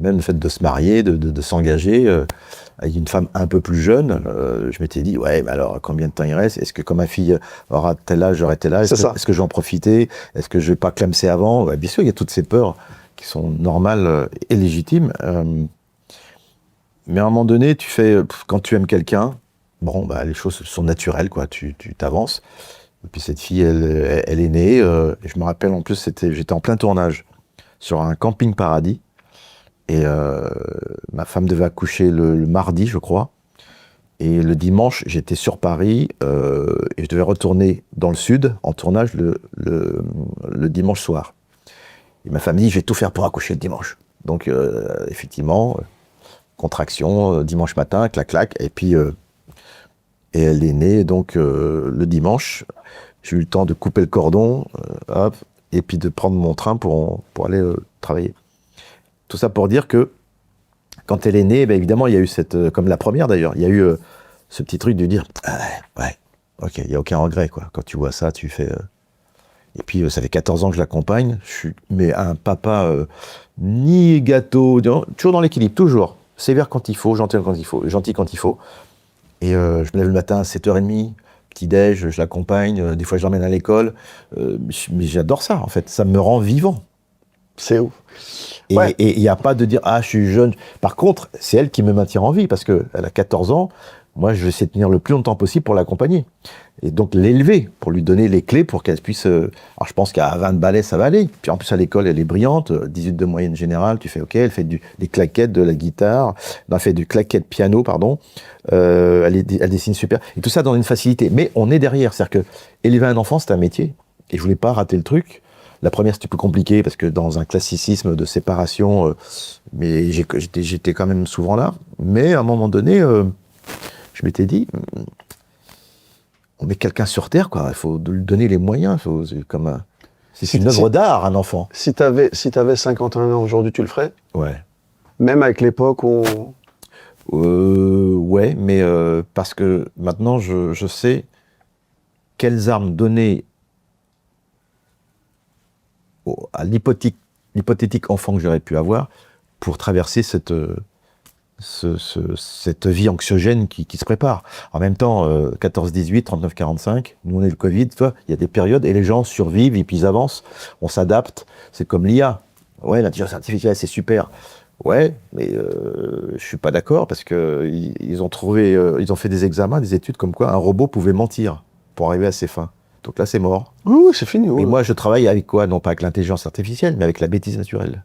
Même le fait de se marier, de s'engager avec une femme un peu plus jeune, je m'étais dit, ouais, mais alors combien de temps il reste? Est-ce que quand ma fille aura tel âge, j'aurai tel âge? Est-ce que je vais en profiter? Est-ce que je vais pas clamser avant? Ouais, bien sûr, il y a toutes ces peurs qui sont normales et légitimes. Mais à un moment donné, quand tu aimes quelqu'un, bon, bah, les choses sont naturelles, quoi. Tu t'avances. Et puis cette fille, elle est née. Et je me rappelle, en plus, j'étais en plein tournage sur un camping paradis. Et ma femme devait accoucher le mardi, je crois. Et le dimanche, j'étais sur Paris et je devais retourner dans le sud en tournage le dimanche soir. Et ma femme dit, je vais tout faire pour accoucher le dimanche. Donc effectivement, contraction, dimanche matin, clac clac. Et puis et elle est née donc le dimanche. J'ai eu le temps de couper le cordon, hop, et puis de prendre mon train pour aller travailler. Tout ça pour dire que quand elle est née, ben évidemment, il y a eu comme la première d'ailleurs, il y a eu ce petit truc de dire ah ouais, ok, il n'y a aucun regret, quoi. Quand tu vois ça, tu fais. Et puis, ça fait 14 ans que je l'accompagne. Je suis mais un papa ni gâteau, toujours dans l'équilibre, toujours. Sévère quand il faut, gentil quand il faut, gentil quand il faut. Et je me lève le matin à 7h30, petit-déj, je l'accompagne, des fois je l'emmène à l'école. Mais j'adore ça, en fait. Ça me rend vivant. C'est ouf. Et il n'y a pas de dire « Ah, je suis jeune ». Par contre, c'est elle qui me maintient en vie, parce qu'elle a 14 ans. Moi, je vais essayer de tenir le plus longtemps possible pour l'accompagner. Et donc, l'élever, pour lui donner les clés pour qu'elle puisse... Alors, je pense qu'à 20 balais, ça va aller. Puis en plus, à l'école, elle est brillante. 18 de moyenne générale, tu fais OK. Elle fait des claquettes, de la guitare. Elle fait du claquette piano, pardon. Elle dessine super. Et tout ça dans une facilité. Mais on est derrière. C'est-à-dire que élever un enfant, c'est un métier. Et je voulais pas rater le truc. La première, c'était plus compliqué parce que dans un classicisme de séparation, mais j'étais quand même souvent là. Mais à un moment donné, je m'étais dit, on met quelqu'un sur Terre, quoi. Il faut lui donner les moyens. C'est une œuvre d'art, un enfant. Si t'avais 51 ans aujourd'hui, tu le ferais? Ouais. Même avec l'époque où... Ouais, mais parce que maintenant, je sais quelles armes donner à l'hypothétique enfant que j'aurais pu avoir pour traverser cette vie anxiogène qui se prépare. En même temps, 14-18, 39-45, nous on est le Covid, il y a des périodes et les gens survivent et puis ils avancent, on s'adapte, c'est comme l'IA. Ouais, l'intelligence artificielle c'est super. Ouais, mais je suis pas d'accord parce que ils ont fait des examens, des études comme quoi un robot pouvait mentir pour arriver à ses fins. Donc là, c'est mort. Oui, c'est fini. Et moi, je travaille avec quoi? Non pas avec l'intelligence artificielle, mais avec la bêtise naturelle.